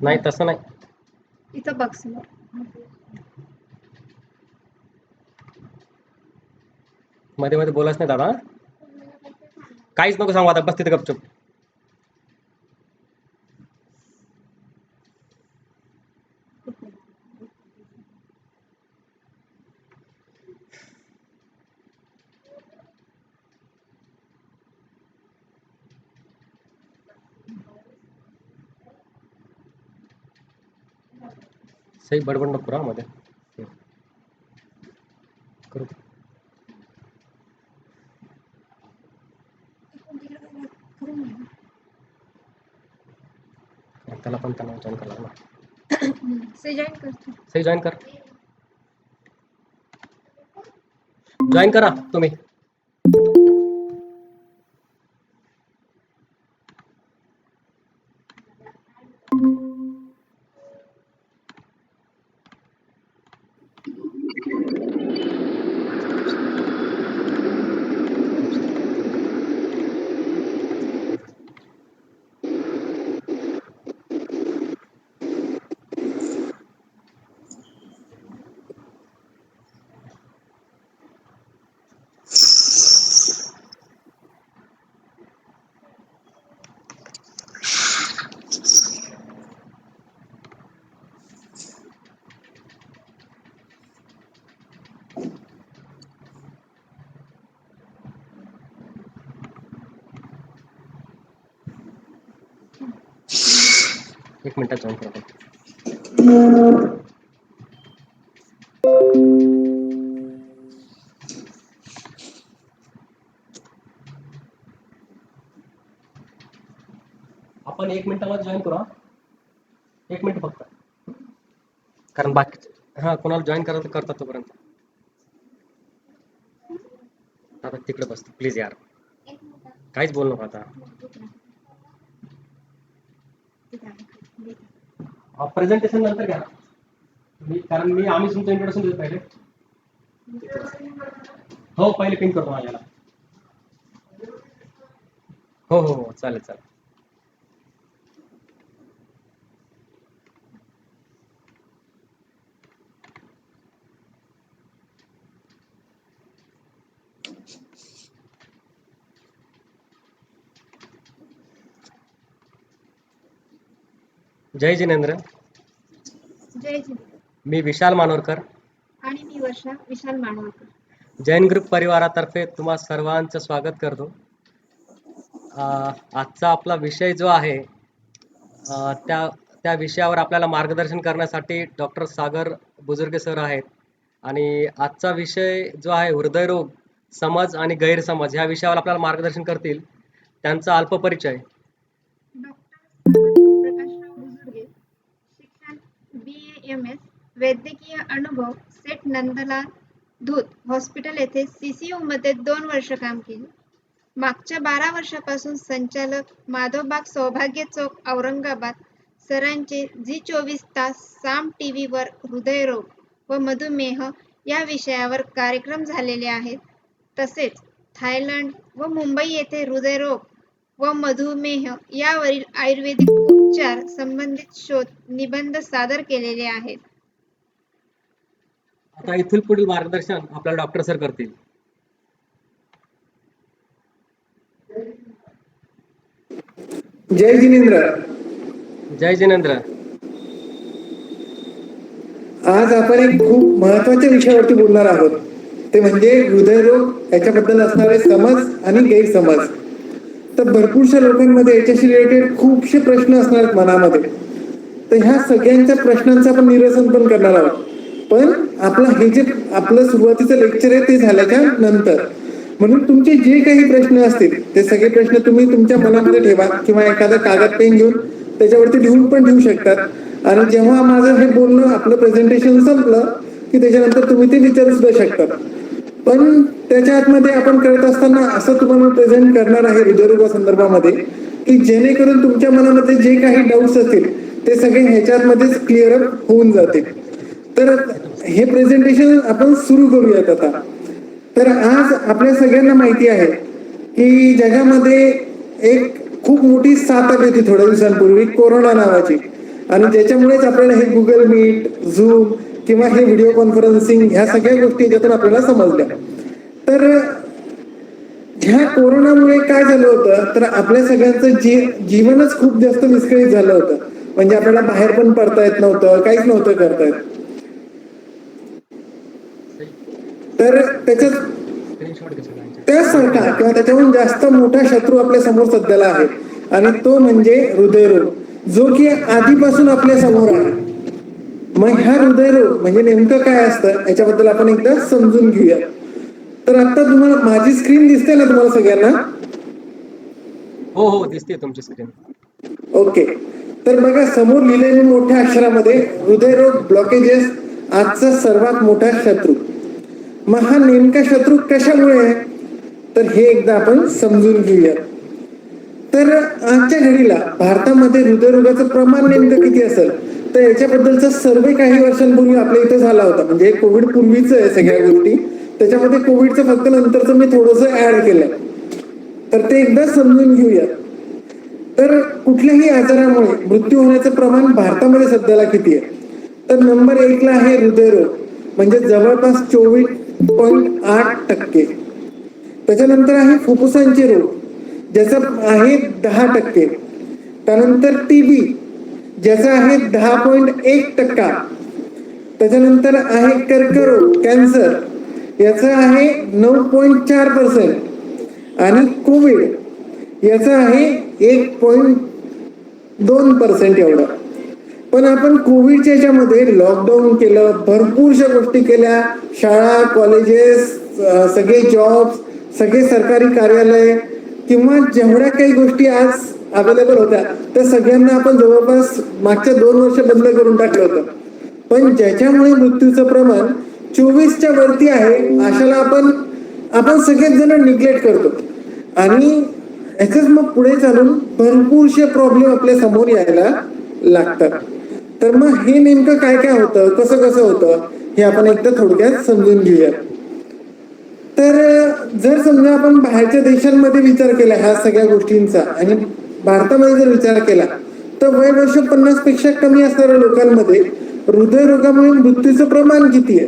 नाही तसं नाही. इथं बघ समोर. मध्ये मध्ये बोलायच नाही दादा. काहीच नको सांगू आता, बस तिथे गपचूप. सही बडबड नको करू मध्ये. करू. त्याला पण त्यांना जॉईन करायला ना. से जॉईन करतो. सही जॉईन कर. जॉईन करा तुम्ही. एक मिनिटात जॉईन करा. आपण 1 मिनिटामध्ये जॉईन करू. 1 मिनिट फक्त. कारण बाकी हा कोणाला जॉईन करायचं करतात तोपर्यंत. आता तिकडे बस प्लीज यार. काहीच बोल नको आता. प्रेझेंटेशन नंतर घ्या. कारण आम्ही तुमचं इंट्रोडक्शन देतो पहिले. हो पहिले पिन करतो माझ्याला. हो हो हो चालेल चालेल. जय जिनेंद्र. जय जिनेंद्र. मी विशाल मानोरकर. आणि मी वर्षा विशाल मानोरकर. जैन ग्रुप परिवारातर्फे तुम्हा सर्वांचं स्वागत करतो. आजचा आपला विषय जो आहे त्या विषयावर आपल्याला मार्गदर्शन करण्यासाठी डॉक्टर सागर बुजुर्गे सर आहेत. आणि आजचा विषय जो आहे हृदयरोग, समज आणि गैरसमज ह्या विषयावर आपल्याला मार्गदर्शन करतील. त्यांचा अल्प परिचय. डॉक्टर प्रकाशराव बुजुर्गे, शिक्षण BA MS, वैद्यकीय अनुभव सेठ नंदलाल धूत हॉस्पिटल येथे CCU मध्ये 2 वर्ष काम केले. मागच्या 12 वर्षापासून संचालक माधवबाग सौभाग्य चौक औरंगाबाद सरांचे झी 24 तास साम TV वर हृदयरोग व मधुमेह या विषयावर कार्यक्रम झालेले आहेत. तसेच थायलंड व मुंबई येथे हृदयरोग व मधुमेह यावरील आयुर्वेदिक उपचार संबंधित शोध निबंध सादर केलेले आहेत. आता इथून पुढील मार्गदर्शन आपल्याला डॉक्टर सर करतील. जय जिनेंद्र. जय जिनेंद्र. आज आपण एक खूप महत्वाच्या विषयावरती बोलणार आहोत. ते म्हणजे हृदयरोग याच्याबद्दल असणारे समज आणि गैरसमज. तर भरपूरशा लोकांमध्ये याच्याशी रिलेटेड खूपशे प्रश्न असणार आहेत मनामध्ये. तर ह्या सगळ्यांच्या प्रश्नांचं आपण निरसन पण करणार आहोत. पण हे जे आपलं सुरुवातीचं लेक्चर आहे ते झाल्याच्या नंतर. म्हणून तुमचे जे काही प्रश्न असतील ते सगळे प्रश्न तुम्ही तुमच्या मनामध्ये ठेवा किंवा एखादा कागद पेन घेऊन त्याच्यावरती लिहून पण ठेवू शकतात. आणि जेव्हा माझं हे बोलणं आपलं प्रेझेंटेशन संपलं की त्याच्यानंतर तुम्ही ते विचारू सुद्धा शकतात. पण त्याच्या आतमध्ये आपण करत असताना असं तुम्हाला प्रेझेंट करणार आहे हृदयरोगा संदर्भामध्ये की जेणेकरून तुमच्या मनामध्ये जे काही डाऊट्स असतील ते सगळे ह्याच्यामध्येच क्लिअर अप होऊन जातील. तर हे प्रेझेंटेशन आपण सुरू करूयात आता. तर आज आपल्या सगळ्यांना माहिती आहे की जगामध्ये एक खूप मोठी साथ आली होती थोड्या दिवसांपूर्वी कोरोना नावाची. आणि ज्याच्यामुळेच आपल्याला हे गुगल मीट, झूम किंवा हे व्हिडिओ कॉन्फरन्सिंग ह्या सगळ्या गोष्टी याच्यातून आपल्याला समजल्या. तर ह्या कोरोनामुळे काय झालं होतं, तर आपल्या सगळ्यांचं जीवनच खूप जास्त विस्कळीत झालं होतं. म्हणजे आपल्याला बाहेर पण पडता येत नव्हतं, काहीच नव्हतं करता येत. तर त्याच्यात स्क्रीनशॉट घे सगळ्यांचे. त्यासारखा किंवा त्याच्याहून जास्त मोठा शत्रू आपल्या समोर सध्याला आहे आणि तो म्हणजे हृदयरोग, जो की आधीपासून आपल्या समोर आहे. मग ह्या हृदयरोग म्हणजे नेमकं काय असतं याच्याबद्दल आपण एकदा समजून घेऊया. तर आता तुम्हाला माझी स्क्रीन दिसते ना तुम्हाला सगळ्यांना? हो हो, दिसते तुमची स्क्रीन. ओके. तर बघा समोर लिहिलेले मोठ्या अक्षरामध्ये हृदयरोग ब्लॉकेजेस आजचा सर्वात मोठा शत्रू. मग हा नेमका शत्रू कशामुळे आहे, तर हे एकदा आपण समजून घेऊया. तर आजच्या घडीला भारतामध्ये हृदयरोगाचं प्रमाण नेमकं किती असेल, तर याच्याबद्दलचा सर्वे काही वर्षांपूर्वी आपल्या इथं झाला होता. म्हणजे कोविड पूर्वीच आहे सगळ्या गोष्टी, त्याच्यामध्ये कोविडचं फक्त नंतरचं मी थोडंसं ऍड केलंय. तर ते एकदा समजून घेऊया. तर कुठल्याही आजारामुळे मृत्यू होण्याचं प्रमाण भारतामध्ये सध्याला किती आहे, तर नंबर 1 ला आहे हृदयरोग, म्हणजे जवळपास 24.8%. त्याच्यानंतर आहे फुफ्फुसांचे रोग, ज्याचा आहे 10%. त्यानंतर टीबी, ज्याचा आहे 10.1%. त्याच्यानंतर आहे कर्करोग, कॅन्सर, याचा आहे 9.4%. आणि कोविड याचा आहे 1.2% एवढा. पण आपण कोविडच्या याच्यामध्ये लॉकडाऊन केलं, भरपूरशा गोष्टी केल्या, शाळा, कॉलेजेस, सगळे जॉब्स, सगळे सरकारी कार्यालय किंवा जेवढ्या काही गोष्टी आज अवेलेबल होत्या त्या सगळ्यांना आपण जवळपास मागच्या 2 वर्ष बंद करून टाकलं होतं. पण ज्याच्यामुळे मृत्यूचं प्रमाण 24च्या वरती आहे अशाला आपण सगळेच जण निग्लेक्ट करतो आणि याच मग पुढे चालून भरपूरशे प्रॉब्लेम आपल्या समोर यायला लागतात. तर मग हे नेमकं काय काय होतं, कसं कसं होतं, हे आपण एकदा थोडक्यात समजून घेऊया. तर जर समजा आपण बाहेरच्या देशांमध्ये विचार केला ह्या सगळ्या गोष्टींचा आणि भारतामध्ये जर विचार केला, तर वय वर्ष 50 पेक्षा कमी असणाऱ्या लोकांमध्ये हृदयरोगामुळे मृत्यूचं प्रमाण किती आहे,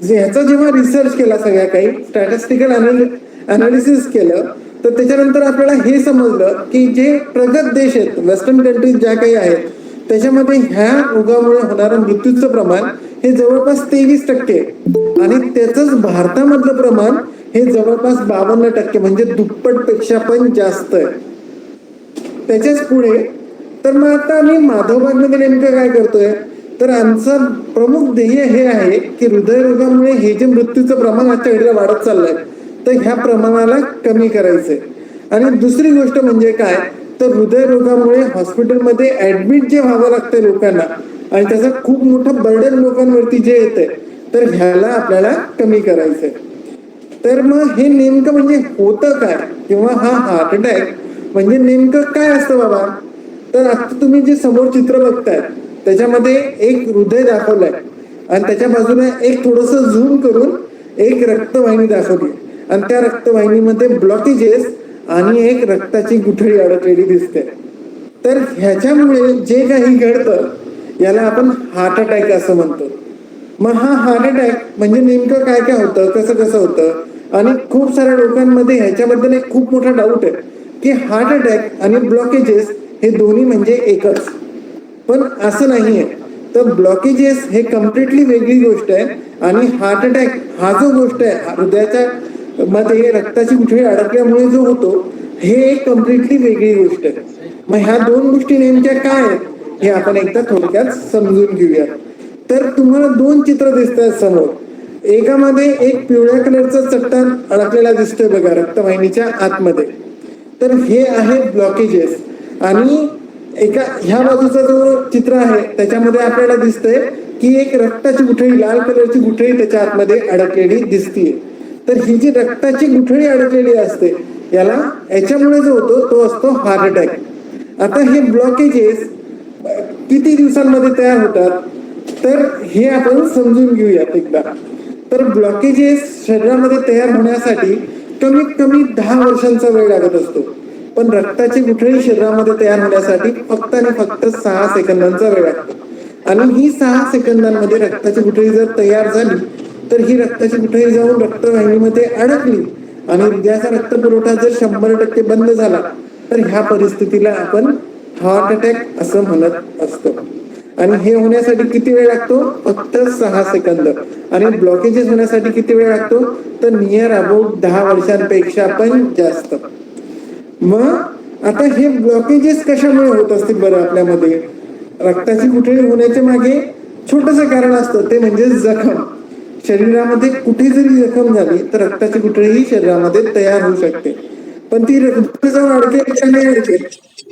ह्याचा जेव्हा रिसर्च केला, सगळ्या काही स्टॅटिस्टिकल अनालिसिस केलं, तर त्याच्यानंतर आपल्याला हे समजलं की जे प्रगत देश आहेत, वेस्टर्न कंट्रीज ज्या काही आहेत, त्याच्यामध्ये ह्या रोगामुळे होणारं मृत्यूचं प्रमाण हे जवळपास 23% आणि त्याचंच भारतामधलं प्रमाण हे जवळपास 52%, म्हणजे दुप्पटपेक्षा पण जास्त आहे. त्याच्याच पुढे तर मग आता आम्ही माधवबागमध्ये नेमकं काय करतोय, तर आमचं प्रमुख ध्येय हे आहे की हृदयरोगामुळे हे जे मृत्यूचं प्रमाण आजच्या घडीला वाढत चाललंय, तर ह्या प्रमाणाला कमी करायचंय. आणि दुसरी गोष्ट म्हणजे काय, तर हृदयरोगामुळे हॉस्पिटलमध्ये ऍडमिट जे व्हावं लागतंय लोकांना आणि त्याचं खूप मोठं बर्डन लोकांवरती जे येतंय, तर ह्याला आपल्याला कमी करायचंय. तर मग हे नेमकं म्हणजे होतं काय, किंवा हा हार्ट अटॅक म्हणजे नेमकं काय असतं बाबा, तर आता तुम्ही जे समोर चित्र बघताय त्याच्यामध्ये एक हृदय दाखवलंय आणि त्याच्या बाजूला एक थोडंसं झूम करून एक रक्तवाहिनी दाखवली आणि त्या रक्तवाहिनीमध्ये ब्लॉकेजेस आणि एक रक्ताची गुठळी अडकलेली दिसते. तर ह्याच्यामुळे जे काही घडतं याला आपण हार्ट अटॅक असं म्हणतो. मग हा हार्ट अटॅक म्हणजे नेमकं काय काय होतं, कसं कसं होतं, आणि खूप साऱ्या लोकांमध्ये ह्याच्याबद्दल एक खूप मोठा डाऊट आहे की हार्ट अटॅक आणि ब्लॉकेजेस हे दोन्ही म्हणजे एकच, पण असं नाहीये. तर ब्लॉकेजेस हे कम्प्लिटली वेगळी गोष्ट आहे आणि हार्ट अटॅक हा जो गोष्ट आहे हृदयाच्या मध्ये रक्ताची गुठळी अडकल्यामुळे जो होतो हे एक कम्प्लिटली वेगळी गोष्ट आहे. मग ह्या दोन गोष्टी नेमक्या काय आहेत हे आपण एकदा थोडक्यात समजून घेऊया. तर तुम्हाला 2 चित्र दिसत आहेत समोर. एकामध्ये एक पिवळ्या कलरचं चट्टान अडकलेला दिसतोय बघा रक्तवाहिनीच्या आतमध्ये, तर हे आहे ब्लॉकेजेस. आणि एका ह्या बाजूचा जो चित्र आहे त्याच्यामध्ये आपल्याला दिसतंय की एक रक्ताची गुठळी, लाल कलरची गुठळी त्याच्या आतमध्ये अडकलेली दिसतीये. तर ही जी रक्ताची गुठळी अडकलेली असते याच्यामुळे जो होतो तो असतो हार्ट अटॅक. आता हे ब्लॉकेजेस किती दिवसांमध्ये तयार होतात, तर हे आपण समजून घेऊयात एकदा. तर ब्लॉकेजेस शरीरामध्ये तयार होण्यासाठी कमीत कमी 10 वर्षांचा वेळ लागत असतो. पण रक्ताची गुठळी शरीरामध्ये तयार होण्यासाठी फक्त आणि फक्त 6 सेकंदांचा वेळ लागतो. आणि ही 6 सेकंदांमध्ये रक्ताची गुठळी जर तयार झाली तर ही रक्ताची गुठळी जाऊन रक्तवाहिनीमध्ये अडकली आणि हृदयाचा रक्तपुरवठा जर 100% बंद झाला तर ह्या परिस्थितीला आपण हार्ट अटॅक असं म्हणत असतो. आणि हे होण्यासाठी किती वेळ लागतो? फक्त 6 सेकंद. आणि ब्लॉकेजेस होण्यासाठी किती वेळ लागतो? तर नियर अबाउट 10 वर्षांपेक्षा पण जास्त. मग आता हे ब्लॉकेजेस कशामुळे होत असतील बरं आपल्यामध्ये? रक्ताची गुठळी होण्याच्या मागे छोटस कारण असतं, ते म्हणजे जखम. शरीरामध्ये कुठे जरी जखम झाली तर रक्ताची गुठळी ही शरीरामध्ये तयार होऊ शकते, पण ती रक्त जाऊन अडकेल का नाही अडकेल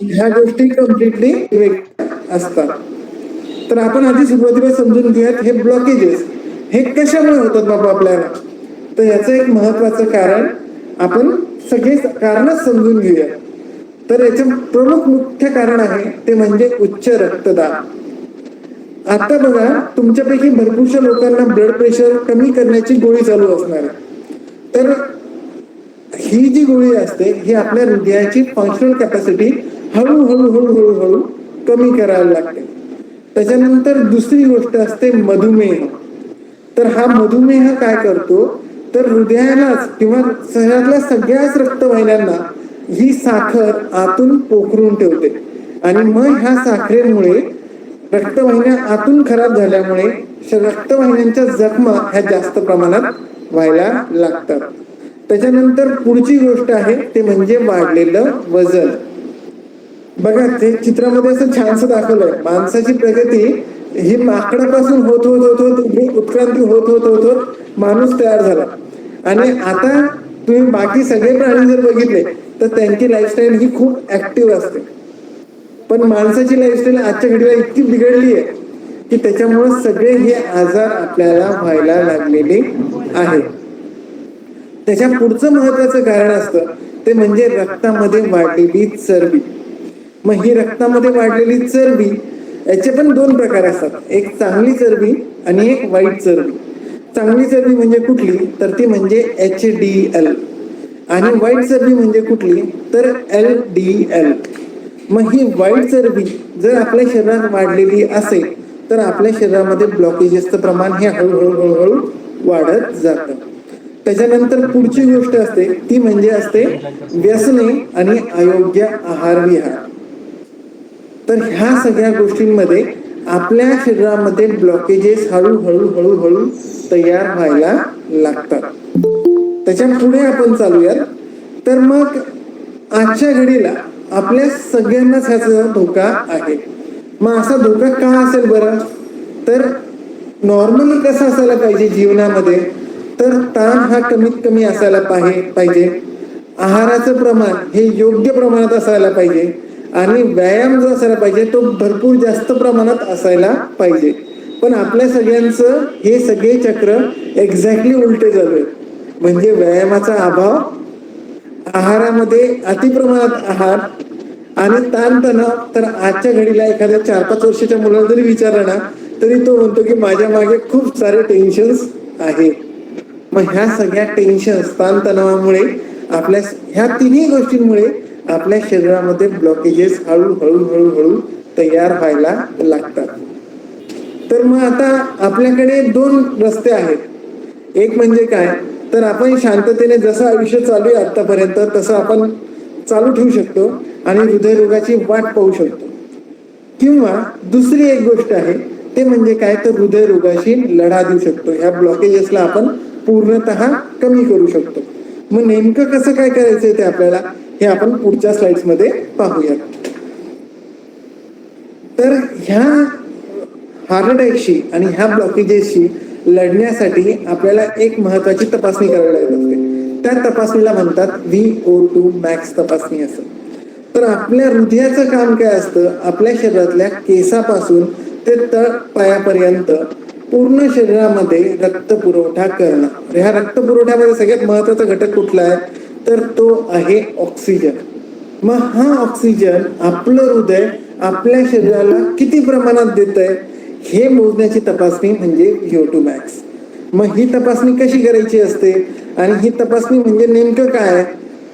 ह्या गोष्टी कम्प्लिटली वेगळ्या असतात. तर आपण आधी सुरुवातीला समजून घेऊयात हे ब्लॉकेजेस हे कशामुळे होतात बाबा आपल्याला. तर याचं एक महत्वाचं कारण आपण सगळे कारण समजून घेऊया. तर याचं प्रमुख मुख्य कारण आहे ते म्हणजे उच्च रक्तदाब. आता बघा, तुमच्यापैकी भरपूरशा लोकांना ब्लड प्रेशर कमी करण्याची गोळी चालू असणार आहे. तर ही जी गोळी असते ही आपल्या हृदयाची फंक्शनल कॅपॅसिटी हळूहळू हळूहळू हळू कमी करायला लागते. त्याच्यानंतर दुसरी गोष्ट असते मधुमेह. तर हा मधुमेह काय करतो तर हृदयालाच किंवा शरीरातल्या सगळ्याच रक्तवाहिन्यांना ही साखर आतून पोखरून ठेवते. आणि मग ह्या साखरेमुळे रक्तवाहिन्या आतून खराब झाल्यामुळे रक्तवाहिन्यांच्या जखमा ह्या जास्त प्रमाणात व्हायला लागतात. त्याच्यानंतर पुढची गोष्ट आहे ते म्हणजे वाढलेलं वजन. बघा, ते चित्रामध्ये असं छानसं दाखवलंय. माणसाची प्रगती ही माकडापासून होत होत होत होत उत्क्रांती होत होत होत होत माणूस तयार झाला. आणि आता तुम्ही बाकी सगळे प्राणी जर बघितले तर त्यांची लाईफस्टाईल ही खूप ऍक्टिव्ह असते. पण माणसाची लाईफस्टाईल आजच्या घडीला इतकी बिघडली आहे की त्याच्यामुळे सगळे हे आजार आपल्याला व्हायला लागलेले आहेत. त्याच्या पुढचं महत्वाचं कारण असतं ते म्हणजे रक्तामध्ये वाढलेली चरबी. मग ही रक्तामध्ये वाढलेली चरबी याचे पण 2 प्रकार असतात, एक चांगली चरबी आणि एक वाईट चरबी. चांगली चरबी म्हणजे कुठली तर ती म्हणजे HDL आणि वाईट चरबी म्हणजे कुठली तर LDL. मग ही वाईट चरबी जर आपल्या शरीरात वाढलेली असेल तर आपल्या शरीरामध्ये ब्लॉकेजेसचं प्रमाण हे हळूहळू हळूहळू वाढत जातं. त्याच्यानंतर पुढची गोष्ट असते ती म्हणजे असते व्यसने आणि अयोग्य आहार विहार. तर ह्या सगळ्या गोष्टींमध्ये आपल्या शरीरामध्ये ब्लॉकेजेस हळूहळू हळूहळू तयार व्हायला लागतात. त्याच्या पुढे आपण चालूयात. तर मग आजच्या घडीला आपल्या सगळ्यांनाच ह्याचा धोका आहे. मग असा धोका का असेल बरं? तर नॉर्मली कसं असायला पाहिजे जीवनामध्ये तर ताण हा कमीत कमी असायला पाहिजे. आहाराचं प्रमाण हे योग्य प्रमाणात असायला पाहिजे आणि व्यायाम जो असायला पाहिजे तो भरपूर जास्त प्रमाणात असायला पाहिजे. पण आपल्या सगळ्यांचं हे सगळे चक्र एक्झॅक्टली उलटे झाले. म्हणजे व्यायामाचा अभाव, आहारामध्ये अतिप्रमाणात आहार आणि ताणतणाव. तर आजच्या घडीला एखाद्या 4-5 वर्षाच्या मुलाला जरी विचारलं ना तरी तो म्हणतो की माझ्या मागे खूप सारे टेन्शन्स आहेत. मग ह्या सगळ्या टेन्शन्स ताणतणावामुळे आपल्या ह्या तिन्ही गोष्टींमुळे आपल्या शरीरामध्ये ब्लॉकेजेस हळूहळू हळूहळू तयार व्हायला लागतात. तर मग आता आपल्याकडे 2 रस्ते आहेत. एक म्हणजे काय तर आपण शांततेने जसं आयुष्य चालू आहे आतापर्यंत तसं आपण चालू ठेवू शकतो आणि हृदयरोगाची वाट पाहू शकतो. किंवा दुसरी एक गोष्ट आहे ते म्हणजे काय तर हृदयरोगाशी लढा देऊ शकतो. ह्या ब्लॉकेजेसला आपण पूर्णतः कमी करू शकतो. मग नेमकं कसं काय करायचंय ते आपल्याला हे आपण पुढच्या स्लाइड्स मध्ये पाहूयात. तर ह्या हार्ट अटॅकशी आणि ह्या ब्लॉकेजेसशी लढण्यासाठी आपल्याला एक महत्वाची तपासणी करावी लागत असते. त्या तपासणीला म्हणतात VO2 max तपासणी असं. तर आपल्या हृदयाचं काम काय असतं? आपल्या शरीरातल्या केसापासून ते तळ पायापर्यंत पूर्ण शरीरामध्ये रक्त पुरवठा करणं. ह्या रक्त पुरवठ्यामध्ये सगळ्यात महत्वाचा घटक कुठला आहे तर तो आहे ऑक्सिजन. मग हा ऑक्सिजन आपलं हृदय आपल्या शरीराला किती प्रमाणात देतंय हे मोजण्याची तपासणी म्हणजे VO2 max. मग ही तपासणी कशी करायची असते आणि ही तपासणी म्हणजे नेमकं काय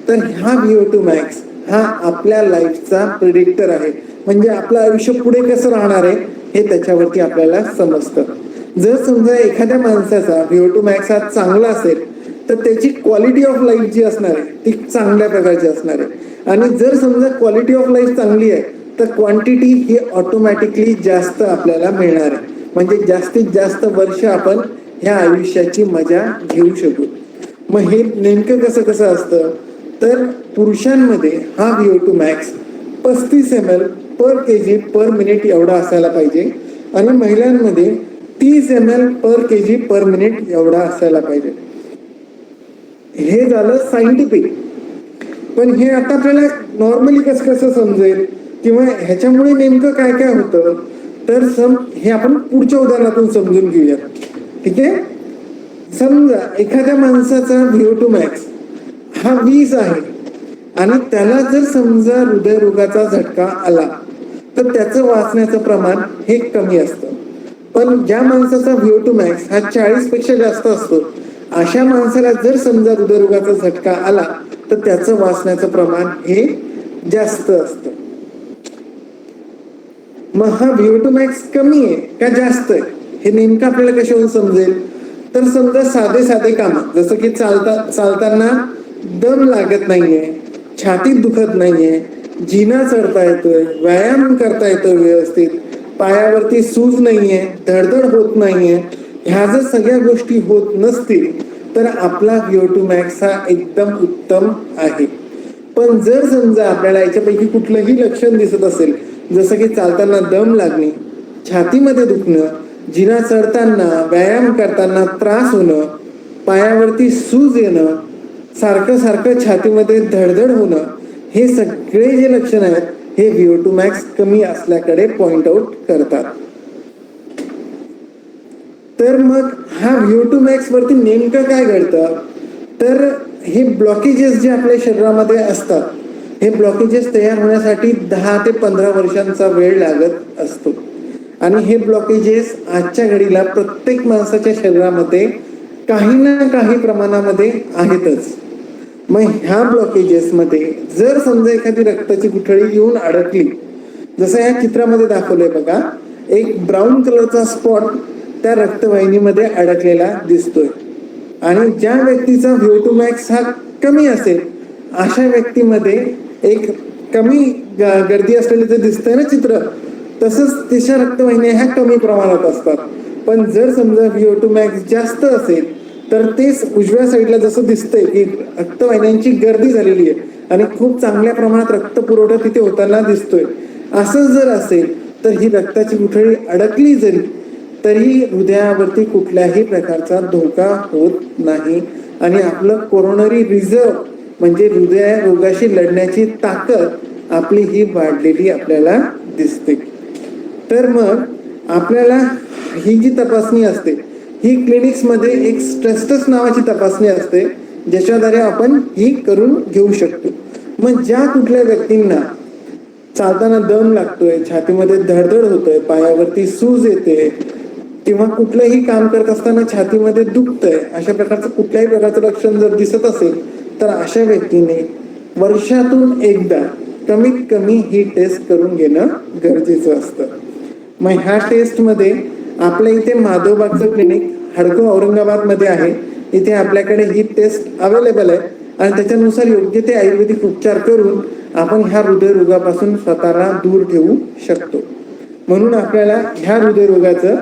तर हा VO2 max हा आपल्या लाईफचा प्रिडिक्टर आहे. म्हणजे आपलं आयुष्य पुढे कसं राहणार आहे हे त्याच्यावरती आपल्याला समजतं. जर समजा एखाद्या माणसाचा VO2 max हा चांगला असेल तर त्याची क्वालिटी ऑफ लाईफ जी असणार आहे ती चांगल्या प्रकारची असणार आहे. आणि जर समजा क्वालिटी ऑफ लाईफ चांगली आहे तर क्वांटिटी ही ऑटोमॅटिकली जास्त आपल्याला मिळणार आहे. म्हणजे जास्तीत जास्त वर्ष आपण ह्या आयुष्याची मजा घेऊ शकू. मग हे नेमकं कसं कसं असतं तर पुरुषांमध्ये हा VO2 max 35 ml पर kg पर मिनिट एवढा असायला पाहिजे आणि महिलांमध्ये 30 ml पर kg पर मिनिट एवढा असायला पाहिजे. हे झालं सायंटिफिक. पण हे आता आपल्याला नॉर्मली कसं कसं समजेल किंवा ह्याच्यामुळे नेमकं काय काय होतं तर हे आपण पुढच्या उदाहरणातून समजून घेऊया. ठीक आहे. समजा एखाद्या माणसाचा VO2 max हा 20 आहे आणि त्याला जर समजा हृदयरोगाचा झटका आला तर त्याचं वाचण्याचं प्रमाण हे कमी असतं. पण ज्या माणसाचा VO2 max हा 40 पेक्षा जास्त असतो अशा माणसाला जर समजा हृदयरोगाचा झटका आला तर त्याचं वाचण्याचं प्रमाण हे जास्त असतं. मग हा VO2 max कमी आहे का जास्त आहे हे नेमकं आपल्याला कशावरून समजेल तर समजा साधे साधे काम जसं की चालताना दम लागत नाहीये, छातीत दुखत नाहीये, जिना चढता येतोय, व्यायाम करता येतोय व्यवस्थित, पायावरती सूज नाहीये, धडधड होत नाहीये, ह्या जर सगळ्या गोष्टी होत नसतील तर आपला VO2 max हा एकदम उत्तम आहे. पण जर समजा आपल्याला याच्यापैकी कुठलंही लक्षण दिसत असेल जसं की चालताना दम लागणे, छातीमध्ये दुखणं, जिना चढताना व्यायाम करताना त्रास होणं, पायावरती सूज येणं, सारखं सारखं छातीमध्ये धडधड होणं, हे सगळे जे लक्षण आहेत हे VO2 max कमी असल्याकडे पॉइंट आउट करतात. तर मग हा VO2 max वरती नेमकं काय घडतं तर हे ब्लॉकेजेस जे आपल्या शरीरामध्ये असतात हे ब्लॉकेजेस तयार होण्यासाठी 10 ते 15 वर्षांचा वेळ लागत असतो. आणि हे ब्लॉकेजेस आजच्या घडीला प्रत्येक माणसाच्या शरीरामध्ये काही ना काही प्रमाणामध्ये आहेतच. मग ह्या ब्लॉकेजेसमध्ये जर समजा एखादी रक्ताची गुठळी येऊन अडकली जसं या चित्रामध्ये दाखवलंय बघा, एक ब्राऊन कलरचा स्पॉट त्या रक्तवाहिनीमध्ये अडकलेला दिसतोय. आणि ज्या व्यक्तीचा VO2 max हा कमी असेल अशा व्यक्तीमध्ये एक कमी गर्दी असलेलं जे दिसतंय ना चित्र तसंच तिच्या रक्तवाहिन्या ह्या कमी प्रमाणात असतात. पण जर समजा VO2 max जास्त असेल तर तेच उजव्या साईडला जसं दिसतंय की रक्तवाहिन्यांची गर्दी झालेली आहे आणि खूप चांगल्या प्रमाणात रक्त पुरवठा तिथे होताना दिसतोय. असं जर असेल तर ही रक्ताची गुठळी अडकली जरी तरी हृदयावरती कुठल्याही प्रकारचा धोका होत नाही आणि आपलं कोरोनरी रिझर्व म्हणजे हृदय रोगाशी लढण्याची ताकद आपली ही वाढलेली आपल्याला दिसते. तर मग आपल्याला ही जी तपासणी असते ही क्लिनिक्समध्ये एक स्ट्रेस नावाची तपासणी असते ज्याच्याद्वारे आपण ही करून घेऊ शकतो. मग ज्या कुठल्या व्यक्तींना चालताना दम लागतोय, छातीमध्ये धडधड होतोय, पायावरती सूज येते किंवा कुठलंही काम करत असताना छातीमध्ये दुखतंय अशा प्रकारचं कुठल्याही प्रकारचं लक्षण जर दिसत असेल तर अशा व्यक्तीने वर्षातून एकदा कमीत कमी ही टेस्ट करून घेणं गरजेचं असतं. मग ह्या टेस्टमध्ये आपल्या इथे माधवबागचं क्लिनिक हडको औरंगाबादमध्ये आहे. इथे आपल्याकडे ही टेस्ट अवेलेबल आहे आणि त्याच्यानुसार योग्य ते आयुर्वेदिक उपचार करून आपण ह्या हृदयरोगापासून स्वतःला दूर ठेवू शकतो. म्हणून आपल्याला ह्या हृदयरोगाचं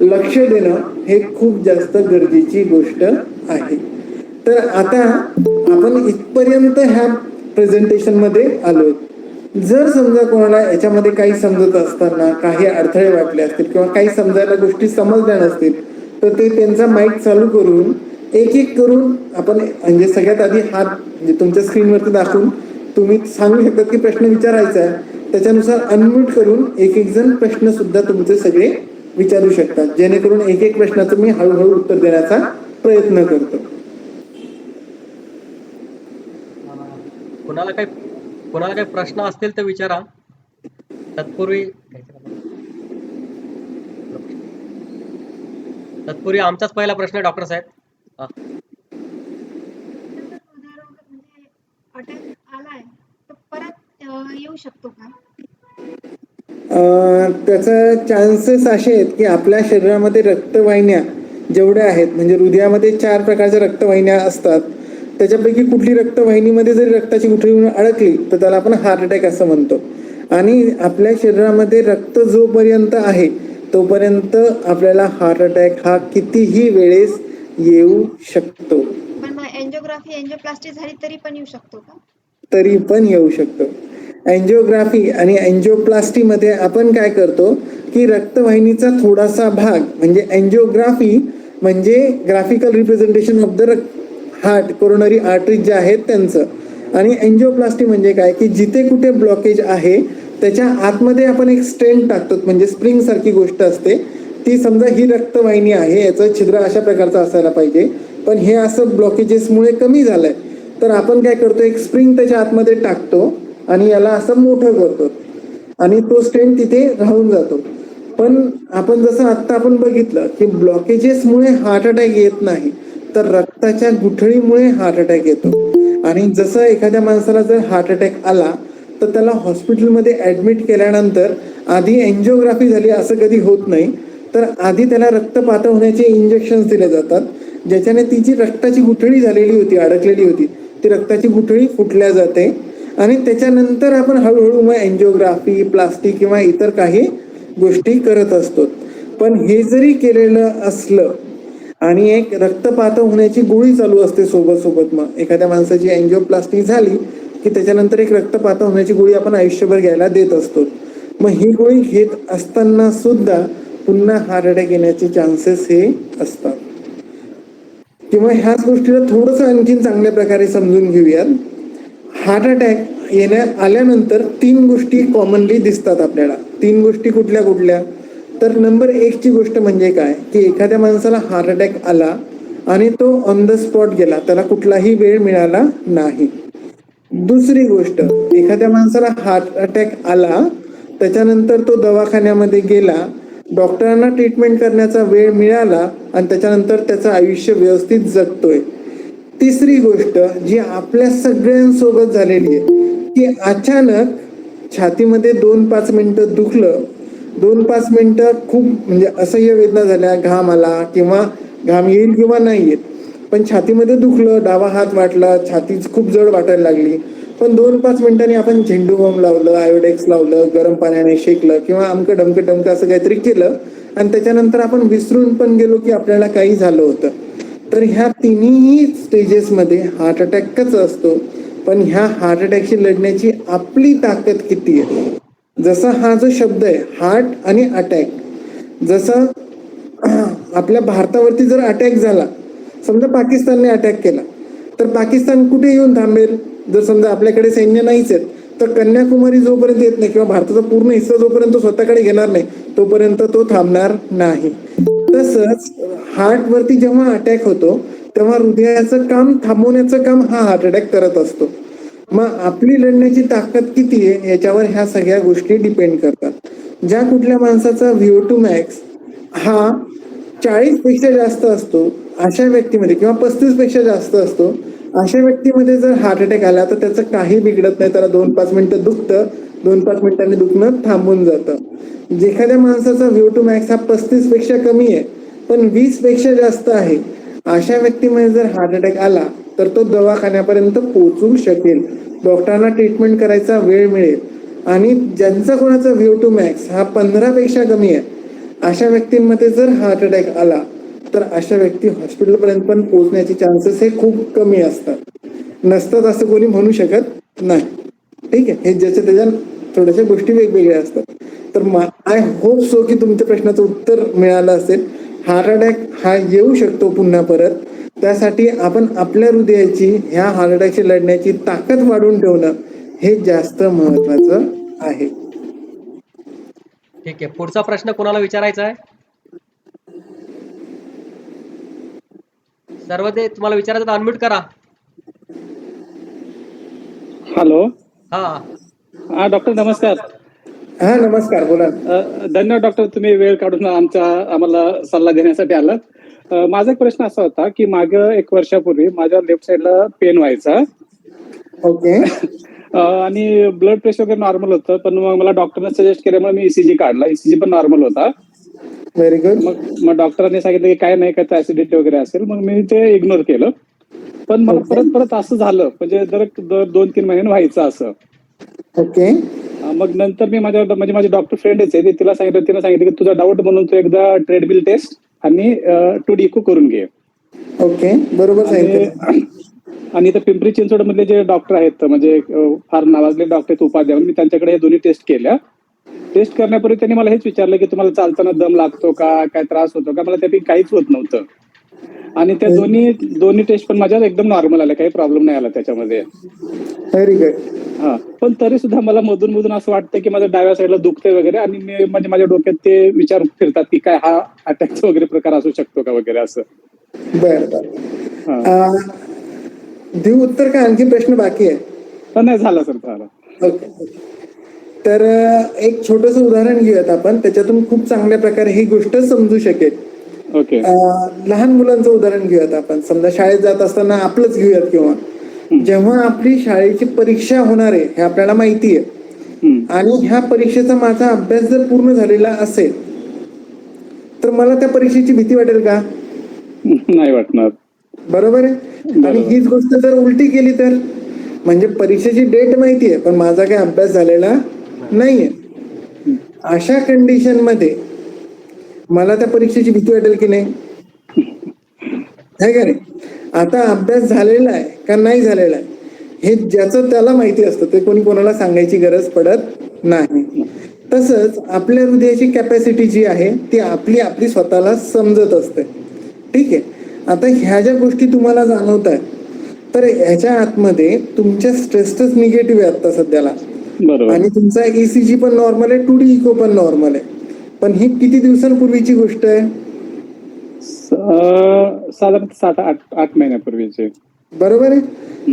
लक्ष देणं हे खूप जास्त गरजेची गोष्ट आहे. तर आता आपण इथपर्यंत ह्या प्रेझेंटेशन मध्ये आलोय. जर समजा कोणाला याच्यामध्ये काही समजत असताना काही अडथळे वाटले असतील किंवा काही समजायला गोष्टी समजल्या नसतील तर ते त्यांचा माईक चालू करून एक एक करून आपण म्हणजे सगळ्यात आधी हात म्हणजे तुमच्या स्क्रीनवरती दाखवून तुम्ही सांगू शकता की प्रश्न विचारायचा आहे. त्याच्यानुसार अनम्यूट करून एक एक जण प्रश्न सुद्धा तुमचे सगळे विचारू शकतात जेणेकरून एक एक प्रश्नाचं मी हळूहळू उत्तर देण्याचा प्रयत्न करतो. कोणाला काही प्रश्न असतील तर विचारा. तत्पूर्वी आमचाच पहिला प्रश्न डॉक्टर साहेब. हृदयरोग म्हणजे अटॅक आलाय तर परत शकतो का? त्याचा चान्सेस असे आहेत की आपल्या शरीरामध्ये रक्तवाहिन्या जेवढ्या आहेत, म्हणजे हृदयामध्ये 4 प्रकारच्या रक्तवाहिन्या असतात, त्याच्यापैकी कुठली रक्तवाहिनीमध्ये जरी रक्ताची गुठळी अडकली तर त्याला आपण हार्ट अटॅक असं म्हणतो. आणि आपल्या शरीरामध्ये रक्त जोपर्यंत आहे तोपर्यंत आपल्याला हार्ट अटॅक हा कितीही वेळेस येऊ शकतो. पण मग एंजिओग्राफी एंजिओप्लास्टी झाली तरी पण येऊ शकतो का? तरी पण येऊ शकतो. एंजिओग्राफी आणि एंजिओप्लास्टीमध्ये आपण काय करतो की रक्तवाहिनीचा थोडासा भाग, म्हणजे एंजिओग्राफी म्हणजे graphical representation of the heart, coronary arteries जे आहेत त्यांचं, आणि एंजिओप्लास्टी म्हणजे काय की जिथे कुठे ब्लॉकेज आहे त्याच्या आतमध्ये आपण एक स्टेंट टाकतो, म्हणजे स्प्रिंग सारखी गोष्ट असते ती. समजा ही रक्तवाहिनी आहे, याचं छिद्र अशा प्रकारचं असायला पाहिजे, पण हे असं ब्लॉकेजेसमुळे कमी झालंय, तर आपण काय करतो एक स्प्रिंग त्याच्या आतमध्ये टाकतो आणि याला असं मोठं करतो आणि तो स्टेंट तिथे राहून जातो. पण आपण जसं आत्ता आपण बघितलं की ब्लॉकेजेसमुळे हार्ट अटॅक येत नाही, तर रक्ताच्या गुठळीमुळे हार्ट अटॅक येतो. आणि जसं एखाद्या माणसाला जर हार्ट अटॅक आला तर त्याला हॉस्पिटलमध्ये ॲडमिट केल्यानंतर आधी एंजिओग्राफी झाली असं कधी होत नाही, तर आधी त्याला रक्त पातळ इंजेक्शन्स दिले जातात, ज्याच्याने ती जी रक्ताची गुठळी झालेली होती, अडकलेली होती, ती रक्ताची गुठळी फुटल्या जाते आणि त्याच्यानंतर आपण हळूहळू मग एंजिओग्राफी, प्लास्टिक किंवा इतर काही गोष्टी करत असतो. पण हे जरी केलेलं असलं आणि एक रक्तपातळ होण्याची गोळी चालू असते सोबत, मग एखाद्या माणसाची एंजिओप्लास्टी झाली की त्याच्यानंतर एक रक्तपातळ होण्याची गोळी आपण आयुष्यभर घ्यायला देत असतो. मग ही गोळी घेत असताना सुद्धा पुन्हा हार्ट अटॅक येण्याचे चान्सेस हे असतात. किंवा ह्याच गोष्टीला थोडंसं आणखीन चांगल्या प्रकारे समजून घेऊयात. हार्ट अटॅक आल्यानंतर 3 गोष्टी कॉमनली दिसतात आपल्याला. 3 गोष्टी कुठल्या कुठल्या? तर नंबर 1 ची गोष्ट म्हणजे काय की एखाद्या माणसाला हार्ट अटॅक आला आणि तो ऑन द स्पॉट गेला, त्याला कुठलाही वेळ मिळाला नाही. दुसरी गोष्ट, एखाद्या माणसाला हार्ट अटॅक आला त्याच्यानंतर तो दवाखान्यामध्ये गेला, डॉक्टरांना ट्रीटमेंट करण्याचा वेळ मिळाला आणि त्याच्यानंतर त्याचं आयुष्य व्यवस्थित जगतोय. तिसरी गोष्ट जी आपल्या सगळ्यांसोबत झालेली आहे की अचानक छातीमध्ये 2-5 मिनिटं दुखलं, 2-5 मिनिटं खूप म्हणजे असह्य वेदना झाल्या, घाम आला किंवा घाम येईल किंवा नाही येत, पण छातीमध्ये दुखलं, डावा हात वाटला, छाती खूप जड वाटायला लागली, पण 2-5 मिनिटांनी आपण झेंडू बाम लावलं, आयोडेक्स लावलं, गरम पाण्याने शेकलं किंवा अमकं डमकं असं काहीतरी केलं आणि त्याच्यानंतर आपण विसरून पण गेलो की आपल्याला काही झालं होतं. तर ह्या तिन्ही स्टेजेसमध्ये हार्ट अटॅकच असतो. पण ह्या हार्ट अटॅकशी लढण्याची आपली ताकद किती आहे? जसा हा जो शब्द आहे हार्ट आणि अटॅक, जसं आपल्या भारतावरती जर अटॅक झाला, समजा पाकिस्तानने अटॅक केला, तर पाकिस्तान कुठे येऊन थांबेल? जर समजा आपल्याकडे सैन्य नाहीच आहेत तर कन्याकुमारी जोपर्यंत येत नाही किंवा भारताचा पूर्ण हिस्सा जोपर्यंत स्वतःकडे घेणार नाही तोपर्यंत तो थांबणार नाही. तसंच हार्टवरती जेव्हा अटॅक होतो तेव्हा हृदयाचं काम थांबवण्याचं काम हा हार्ट अटॅक करत असतो. मग आपली लढण्याची ताकद किती आहे याच्यावर ह्या सगळ्या गोष्टी डिपेंड करतात. ज्या कुठल्या माणसाचा VO2 मॅक्स हा 40 पेक्षा जास्त असतो अशा व्यक्तीमध्ये किंवा 35 पेक्षा जास्त असतो, अशा व्यक्तीमध्ये जर हार्ट अटॅक आला तर त्याचं काही बिघडत नाही, त्याला 2-5 मिनिटं दुखतं, 2-5 मिनिटांनी दुखणं थांबून जातं. एखाद्या माणसाचा VO2 मॅक्स हा 35 पेक्षा कमी आहे पण 20 पेक्षा जास्त आहे, अशा व्यक्तीमध्ये जर हार्ट अटॅक आला तर तो दवाखान्यापर्यंत पोहोचू शकेल, डॉक्टरांना ट्रीटमेंट करायचा वेळ मिळेल. आणि ज्यांचा कोणाचा VO2 मॅक्स हा 15 पेक्षा कमी आहे अशा व्यक्तींमध्ये जर हार्ट अटॅक आला तर अशा व्यक्ती हॉस्पिटलपर्यंत पण पोहोचण्याचे चान्सेस हे खूप कमी असतात. नसतात असं कोणी म्हणू शकत नाही. ठीक आहे, हे ज्याच्या त्याच्या थोड्याशा गोष्टी वेगवेगळ्या असतात. तर आय होप सो की तुमच्या प्रश्नाचं उत्तर मिळालं असेल. हार्ट अटॅक हा येऊ शकतो पुन्हा परत, त्यासाठी आपण आपल्या हृदयाची ह्या हार्ट अटॅकशी लढण्याची ताकद वाढवून ठेवणं हे जास्त महत्वाचं आहे. ठीक आहे, पुढचा प्रश्न कोणाला विचारायचा आहे? सर्व ते तुम्हाला विचारायचं तर अनम्यूट करा. हॅलो. हा डॉक्टर नमस्कार. हा नमस्कार, बोला. धन्यवाद डॉक्टर, तुम्ही वेळ काढून आम्हाला सल्ला देण्यासाठी आलात. माझा एक प्रश्न असा होता की मागं 1 वर्षापूर्वी माझ्या लेफ्ट साईडला पेन व्हायचा. ओके. आणि ब्लड प्रेशर वगैरे नॉर्मल होतं, पण मग मला डॉक्टरने सजेस्ट केल्यामुळे मी ईसीजी काढला. ईसीजी पण नॉर्मल होता. Very good. मग डॉक्टरांनी सांगितलं की काय नाही, काय ऍसिडिटी वगैरे असेल. मग मी ते इग्नोर केलं. पण मला ओके. परत परत असं झालं, म्हणजे दर 2-3 महिन्यांनी व्हायचं असं. ओके. मग नंतर मी म्हणजे माझी डॉक्टर फ्रेंडच आहे, तिने सांगितलं की तुझा डाऊट म्हणून तू एकदा ट्रेडमिल टेस्ट आणि 2D इको करून घे. ओके, बरोबर सांगितलं. आणि इथं पिंपरी चिंचवड मधले जे डॉक्टर आहेत, म्हणजे फार नावाजले डॉक्टर आहेत उपाध्याय, मी त्यांच्याकडे हे दोन्ही टेस्ट केल्या. टेस्ट करण्यापूर्वी त्यांनी मला हेच विचारलं की तुम्हाला चालताना दम लागतो का, काय त्रास होतो का. मला त्यापैकी काहीच होत नव्हतं. आणि त्या दोन्ही टेस्ट पण माझ्या एकदम नॉर्मल आल्या, काही प्रॉब्लेम नाही आला त्याच्यामध्ये. Very good. पण तरी सुद्धा मला मधून असं वाटतं की माझ्या डाव्या साईडला दुखतंय वगैरे, आणि मी म्हणजे माझ्या डोक्यात ते विचार फिरतात की काय हा अटॅकचा वगैरे प्रकार असू शकतो का वगैरे असं. बर बर. देऊ उत्तर का आणखी प्रश्न बाकी आहे? नाही, झालं सर, झालं. ओके. तर एक छोटस उदाहरण घेऊयात आपण, त्याच्यातून खूप चांगल्या प्रकारे ही गोष्ट समजू शकेल. ओके. लहान मुलांचं उदाहरण घेऊयात आपण. समजा शाळेत जात असताना आपलंच घेऊयात, किंवा जेव्हा आपली शाळेची परीक्षा होणार आहे हे आपल्याला माहिती आहे, आणि ह्या परीक्षेचा माझा अभ्यास जर पूर्ण झालेला असेल तर मला त्या परीक्षेची भीती वाटेल का? नाही वाटणार. बरोबर आहे. आणि हीच गोष्ट जर उलटी केली तर, म्हणजे परीक्षेची डेट माहिती आहे पण माझा काही अभ्यास झालेला नाहीये, अशा कंडिशन मध्ये मला त्या परीक्षेची भीती वाटेल की नाही? आहे का नाही? आता अभ्यास झालेला आहे का नाही झालेला आहे हे ज्याचं त्याला माहिती असतं, ते कोणी कोणाला सांगायची गरज पडत नाही. तसंच आपल्या हृदयाची कॅपॅसिटी जी आहे ती आपली स्वतःला समजत असते. ठीक आहे. आता ह्या ज्या गोष्टी तुम्हाला जाणवत आहेत, तर ह्याच्या आतमध्ये तुमच्या स्ट्रेसच निगेटिव्ह आहे आता सध्याला, आणि तुमचा ईसीजी पण नॉर्मल आहे, 2D इको पण नॉर्मल आहे. पण ही किती दिवसांपूर्वीची गोष्ट आहे? साधारण 7-8 महिन्यापूर्वीचे. बरोबर आहे.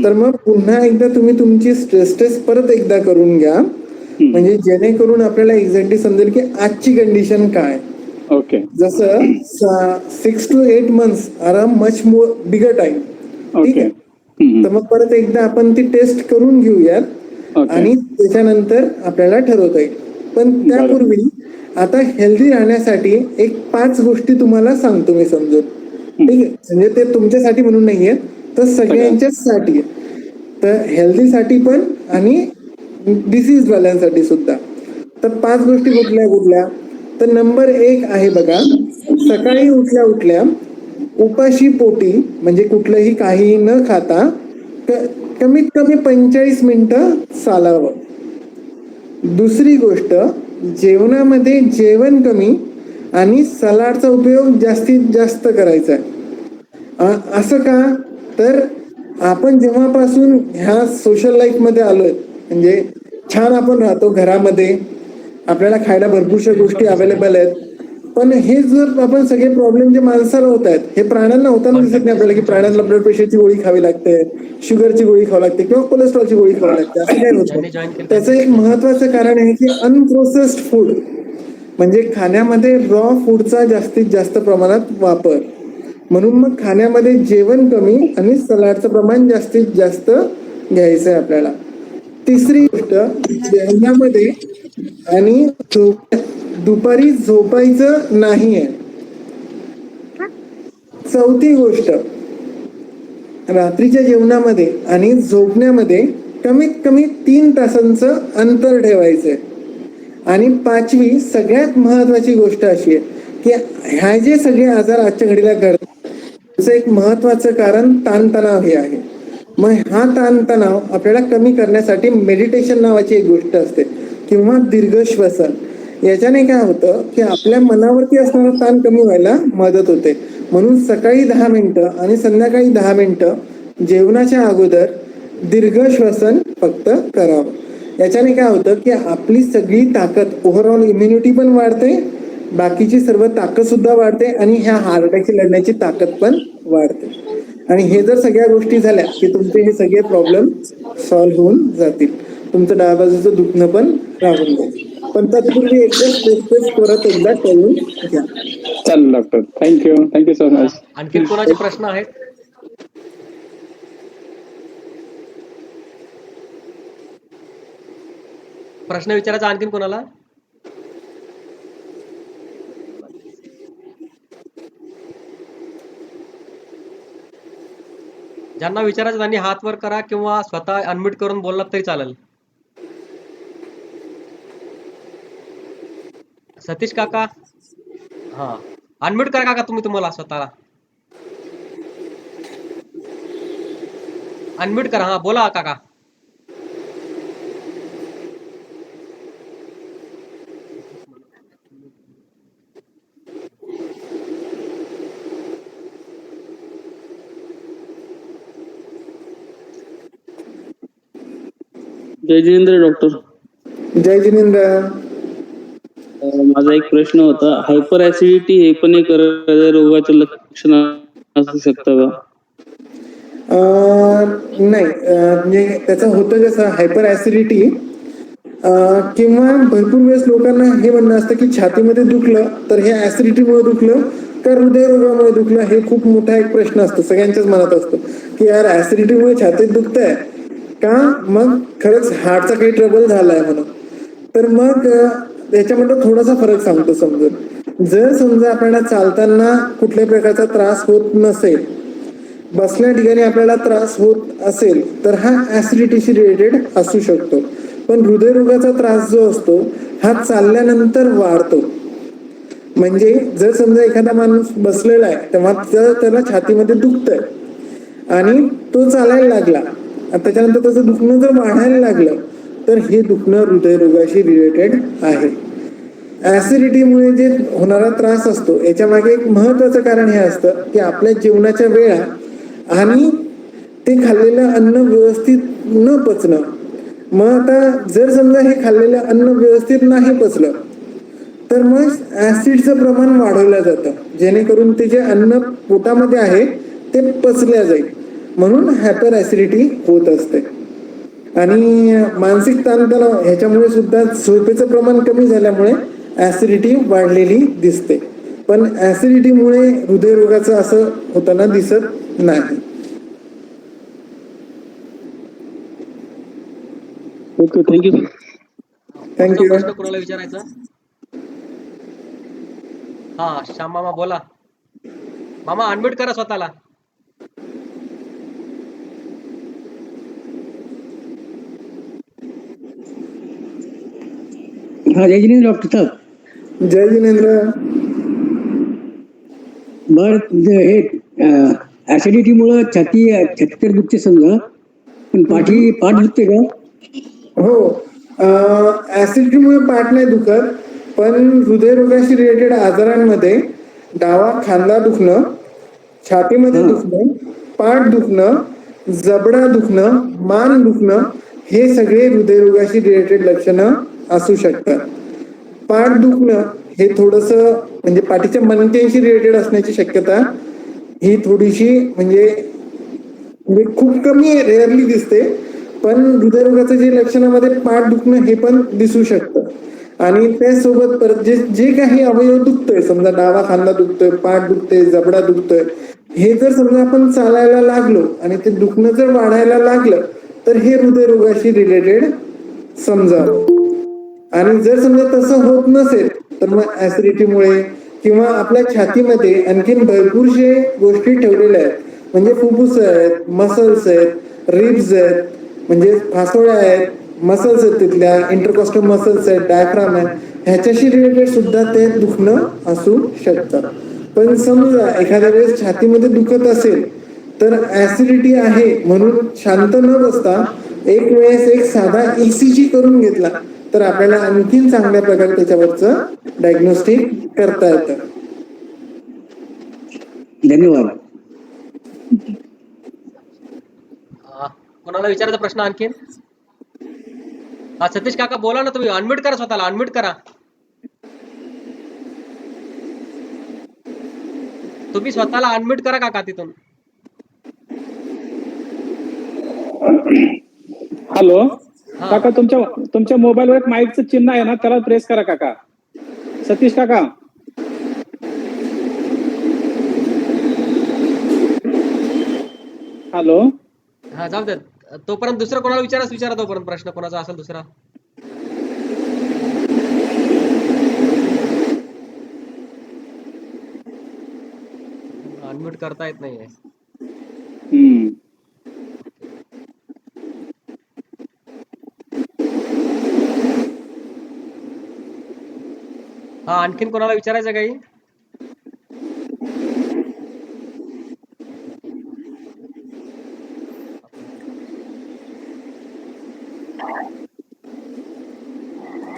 तर मग पुन्हा एकदा तुम्ही तुमची स्ट्रेस टेस्ट परत एकदा करून घ्या, म्हणजे जेणेकरून आपल्याला एक्झॅक्टली समजेल की आजची कंडिशन काय. ओके. जसं 6 to 8 months are a much more bigger time. ठीक आहे. तर मग परत एकदा आपण ती टेस्ट करून घेऊयात, आणि त्याच्यानंतर आपल्याला ठरवता येईल. पण त्यापूर्वी आता हेल्दी राहण्यासाठी एक 5 गोष्टी तुम्हाला सांगतो मी समजून. ठीक आहे. म्हणजे ते तुमच्यासाठी म्हणून नाहीये, तर सगळ्यांच्याच साठी आहे. तर हेल्दीसाठी पण आणि डिसीज वाल्यांसाठी सुद्धा. तर 5 गोष्टी कुठल्या? तर नंबर 1 आहे बघा, सकाळी उठल्या उपाशी पोटी, म्हणजे कुठलंही काही न खाता कमीत कमी 45 मिनिटं चालावं. दुसरी गोष्ट, जेवणामध्ये जेवण कमी आणि सलाडचा उपयोग जास्तीत जास्त करायचा आहे. असं का? तर आपण जेव्हापासून ह्या सोशल लाईफ मध्ये आलोय, म्हणजे छान आपण राहतो घरामध्ये, आपल्याला खायला भरपूरशा गोष्टी अवेलेबल आहेत, पण हे जर आपण सगळे प्रॉब्लेम जे माणसाला होत आहेत हे प्राण्यांना होताना दिसत नाही आपल्याला, की प्राण्यांना ब्लड प्रेशरची गोळी खावी लागते, शुगरची गोळी खावी लागते, किंवा कोलेस्ट्रॉलची गोळी खावी लागते. असं काय होतं? त्याचं एक महत्वाचं कारण आहे की अनप्रोसेस्ड फूड, म्हणजे खाण्यामध्ये रॉ फूडचा जास्तीत जास्त प्रमाणात वापर. म्हणून मग खाण्यामध्ये जेवण कमी आणि सलाडचं प्रमाण जास्तीत जास्त घ्यायचं आहे आपल्याला. तिसरी गोष्ट, जेवणामध्ये आणि दुपारी झोपायचं नाहीये. चौथी गोष्ट, रात्रीच्या जेवणामध्ये आणि झोपण्यामध्ये कमीत कमी 3 तासांचं अंतर ठेवायचंय. आणि 5वी सगळ्यात महत्वाची गोष्ट अशी आहे की ह्या जे सगळे आजार आजच्या घडीला घडतात त्याचं एक महत्वाचं कारण ताणतणाव हे आहे. मग हा ताणतणाव आपल्याला कमी करण्यासाठी मेडिटेशन नावाची एक गोष्ट असते, किंवा दीर्घ श्वसन. याच्याने काय होतं की आपल्या मनावरती असणारा ताण कमी व्हायला मदत होते. म्हणून सकाळी 10 मिनिटं आणि संध्याकाळी 10 मिनिटं जेवणाच्या अगोदर दीर्घ श्वसन फक्त करावं. याच्याने काय होतं की आपली सगळी ताकद, ओव्हरऑल इम्युनिटी पण वाढते, बाकीची सर्व ताकद सुद्धा वाढते, आणि ह्या हार्ट अटॅकची लढण्याची ताकद पण वाढते. आणि हे जर सगळ्या गोष्टी झाल्या की तुमचे हे सगळे प्रॉब्लेम सॉल्व्ह होऊन जातील. तुमचं डाव्या बाजूचं दुखणं पण राहून जाईल. पण तत्पूर्वी एकदा परत एकदा करून घ्या. चालेल डॉक्टर, थँक्यू सो मच. आणखी कोणाचे प्रश्न आहेत? प्रश्न विचारायचा आणखीन कोणाला? ज्यांना विचारायचं त्यांनी हात वर करा किंवा स्वतः अनम्यूट करून बोललात तरी चालेल. सतीश काका, हा अनम्यूट करा काका तुम्ही तुम्हाला स्वतःला. अनम्यूट करा, हा बोला काका. जय जिनेंद्र डॉक्टर. जय जिनेंद्र. माझा एक प्रश्न होता, हायपर ऍसिडिटी हे पण एक हृदयरोगाचे लक्षण असू शकतं का? नाही, म्हणजे त्याचं होतं कसं हायपर ऍसिडिटी किंवा भरपूर वेळेस लोकांना हे म्हणणं असतं की छातीमध्ये दुखलं तर हे ऍसिडिटीमुळे दुखलं का हृदयरोगामुळे दुखलं, हे खूप मोठा एक प्रश्न असतो सगळ्यांच्याच मनात असतो की यार ऍसिडिटीमुळे छातीत दुखतंय का, मग खरंच हार्टचा काही ट्रबल झालाय म्हणून. तर मग त्याच्यामध्ये थोडासा फरक सांगतो समजून. जर समजा आपल्याला चालताना कुठल्याही प्रकारचा त्रास होत नसेल, बसल्या ठिकाणी आपल्याला त्रास होत असेल तर हा ऍसिडिटीशी रिलेटेड असू शकतो. पण हृदयरोगाचा त्रास जो असतो हा चालल्यानंतर वाढतो. म्हणजे जर समजा एखादा माणूस बसलेला आहे तेव्हा त्याला छातीमध्ये दुखतंय आणि तो चालायला लागला, त्याच्यानंतर त्याचं दुखणं जर वाढायला लागलं तर हे दुखणं हृदयरोगाशी रिलेटेड आहे. ऍसिडिटीमुळे जे होणारा त्रास असतो याच्या मागे एक महत्वाचं कारण हे असतं की आपल्या जेवणाच्या वेळा आणि ते खाल्लेलं अन्न व्यवस्थित न पचणं. मग आता जर समजा हे खाल्लेलं अन्न व्यवस्थित नाही पचलं तर मग ऍसिडचं प्रमाण वाढवलं जातं, जेणेकरून ते जे अन्न पोटामध्ये आहे ते पचल्या जाईल, म्हणून हायपर ऍसिडिटी होत असते. आणि मानसिक ताणतणाव ह्याच्यामुळे सुद्धा झोपेचं प्रमाण कमी झाल्यामुळे ऍसिडिटी वाढलेली दिसते. पण ऍसिडिटीमुळे हृदयरोगाचं असं होताना दिसत नाही. Okay, thank you. थँक्यू. प्रश्न कोणाला विचारायचा? हा श्याम मामा बोला. मामा अनम्यूट करा स्वतःला. हा, जय जिनेंद्र डॉक्टर साहेब. जय जिनेंद्र. बर, हे ऍसिडिटीमुळं छाती तर दुखते समजा, पण पाठ दुखते का? हो, ऍसिडिटीमुळे पाठ नाही दुखत, पण हृदयरोगाशी रिलेटेड आजारांमध्ये डावा खांदा दुखणं, छातीमध्ये दुखणं, पाठ दुखणं, जबडा दुखणं, मान दुखणं हे सगळे हृदयरोगाशी रिलेटेड लक्षणं असू शकतात. पाठ दुखणं हे थोडस म्हणजे पाठीच्या मणक्यांशी रिलेटेड असण्याची शक्यता ही थोडीशी म्हणजे खूप कमी रेअरली दिसते. पण हृदयरोगाचं जे लक्षणामध्ये पाठ दुखणं हे पण दिसू शकतं. आणि त्यासोबत परत जे काही अवयव दुखतोय, समजा डावा खांदा दुखतोय, पाठ दुखतोय, जबडा दुखतोय, हे जर समजा आपण चालायला लागलो आणि ते दुखणं जर वाढायला लागलं तर हे हृदयरोगाशी रिलेटेड समजावं. आणि जर समजा तसं होत नसेल तर मग ऍसिडिटीमुळे किंवा आपल्या छातीमध्ये आणखीन भरपूरशे गोष्टी ठेवलेल्या आहेत, म्हणजे फुफ्फुस आहेत, मसल्स आहेत, रिब्स आहेत, म्हणजे फासोळ्या आहेत, मसल्स आहेत, तिथल्या इंटरकॉस्टल मसल्स आहेत, डायफ्राम आहे, ह्याच्याशी रिलेटेड सुद्धा ते दुखणं असू शकतं. पण समजा एखाद्या वेळेस छातीमध्ये दुखत असेल तर ऍसिडिटी आहे म्हणून शांत न बसता एक वेळेस एक साधा ECG करून घेतला तर आपल्याला आणखीन चांगल्या प्रकारे त्याच्यावरचं डायग्नोस्टिक करता येतं. धन्यवाद. कोणाला विचारायचा प्रश्न आणखीन? हा सतीश काका बोला ना, तुम्ही अनम्यूट करा स्वतःला, अनम्यूट करा. तुम्ही स्वतःला अनम्यूट करा काका तिथून. हॅलो काका, तुमच्या मोबाईलवर एक माईकचं चिन्ह आहे ना, त्याला प्रेस करा काका. सतीश काका. हॅलो. हा जाऊ द्या, तोपर्यंत दुसरं कोणाला विचारा तोपर्यंत प्रश्न कोणाचा असेल दुसरा. अनम्यूट करता येत नाहीये. हम्म. हा, आणखीन कोणाला विचारायचं काही?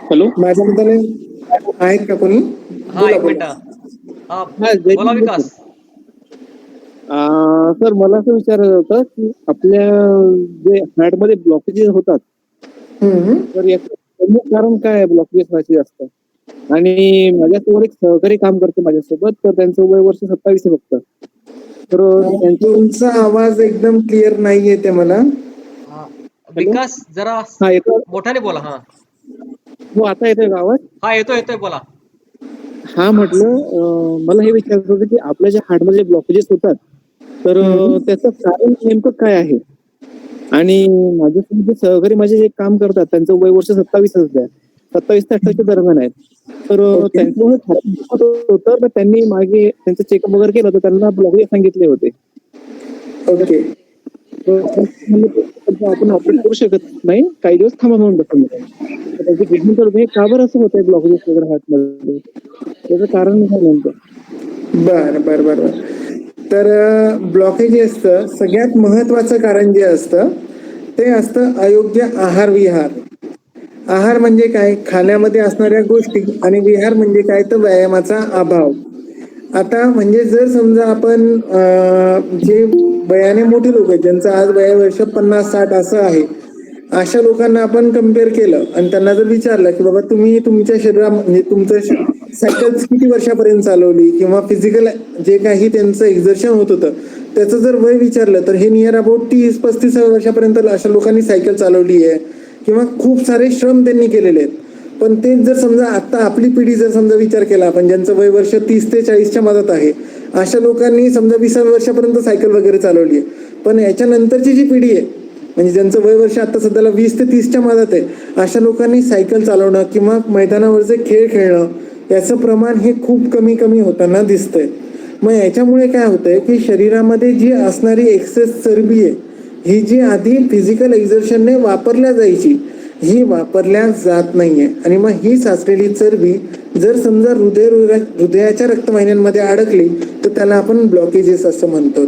हॅलो. माझ्या मताने आहेत का कोणी? हा, बोला, एक मिनिट. बोला. हा, हा, जय बोला हिंद विकास. सर मला असं विचारायचं होतं की आपल्या जे हार्टमध्ये ब्लॉकेजेस होतात हम्म. तर याचं प्रमुख कारण काय आहे ब्लॉकेजेस व्हायचे जास्त? आणि माझ्यासोबत एक सहकारी काम करते माझ्यासोबत, तर त्यांचं वय वर्ष 27 आहे फक्त. तर त्यांचं तुमचा आवाज एकदम क्लिअर नाही येते मला. हा, विकास जरा हा येतो. मोठ्याने बोला. हा हो, आता येतोय का आवाज? हा, येतोय बोला. हा, म्हटलं मला हे विचारायचं होतं की आपल्या ज्या हार्टमध्ये ब्लॉकेजेस होतात तर त्याचं कारण नेमकं काय आहे? आणि माझ्यासोबत जे सहकारी माझे जे काम करतात त्यांचं वय वर्ष 27 आहे, 27 ते 28 दरम्यान आहे. तर त्यांचं होतं, तर त्यांनी मागे त्यांचं चेकअप वगैरे केलं तर त्यांना ब्लॉकेज सांगितले होते. ओके. आपण ऑपरेट करू शकत नाही, काही दिवस थांबा म्हणून बसून त्याची ट्रीटमेंट करत नाही. का बरं असं होत आहे ब्लॉकेजेस वगैरे हार्टमध्ये? त्याचं कारण काय नेमकं? बर. तर ब्लॉकेज जे असतं सगळ्यात महत्वाचं कारण जे असतं ते असतं अयोग्य आहार विहार. आहार म्हणजे काय? खाण्यामध्ये असणाऱ्या गोष्टी, आणि विहार म्हणजे काय? तर व्यायामाचा अभाव. आता म्हणजे जर समजा आपण जे वयाने मोठे लोक आहेत ज्यांचं आज वय वर्ष 50-60 असं आहे, अशा लोकांना आपण कम्पेअर केलं आणि त्यांना जर विचारलं की बाबा तुम्ही तुमच्या शरीरा म्हणजे तुमचं सायकल्स किती वर्षापर्यंत चालवली किंवा फिजिकल जे काही त्यांचं एक्झर्शन होत होतं त्याचं जर वय विचारलं तर हे नियर अबाउट 30-35 वर्षापर्यंत अशा लोकांनी सायकल चालवली आहे किंवा खूप सारे श्रम त्यांनी केलेले आहेत. पण तेच जर समजा आता आपली पिढी जर समजा विचार केला आपण ज्यांचं वय वर्ष 30 ते 40च्या मधात आहे, अशा लोकांनी समजा 20 वर्षापर्यंत सायकल वगैरे चालवली आहे. पण याच्यानंतरची जी पिढी आहे म्हणजे ज्यांचं वय वर्ष आता सध्याला 20 ते 30च्या मधात आहे, अशा लोकांनी सायकल चालवणं किंवा मैदानावरचे खेळ खेळणं याचं प्रमाण हे खूप कमी होताना दिसतंय. मग याच्यामुळे काय होतंय की शरीरामध्ये जी असणारी एक्सेस चरबी आहे ही जी आधी फिजिकल एक्झर्शनने वापरल्या जायची ही वापरल्या जात नाहीये. आणि मग ही साचलेली चरबी जर समजा हृदयाच्या रक्तवाहिन्यांमध्ये अडकली तर त्याला आपण ब्लॉकेजेस असं म्हणतो.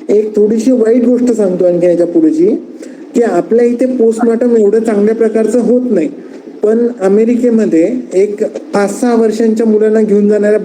एक थोडीशी वाईट गोष्ट सांगतो आणखी याच्या पुढची, की आपल्या इथे पोस्टमॉर्टम एवढं चांगल्या प्रकारचं होत नाही, पण अमेरिकेमध्ये एक 5-6 वर्षांच्या मुलांना घेऊन जाणाऱ्या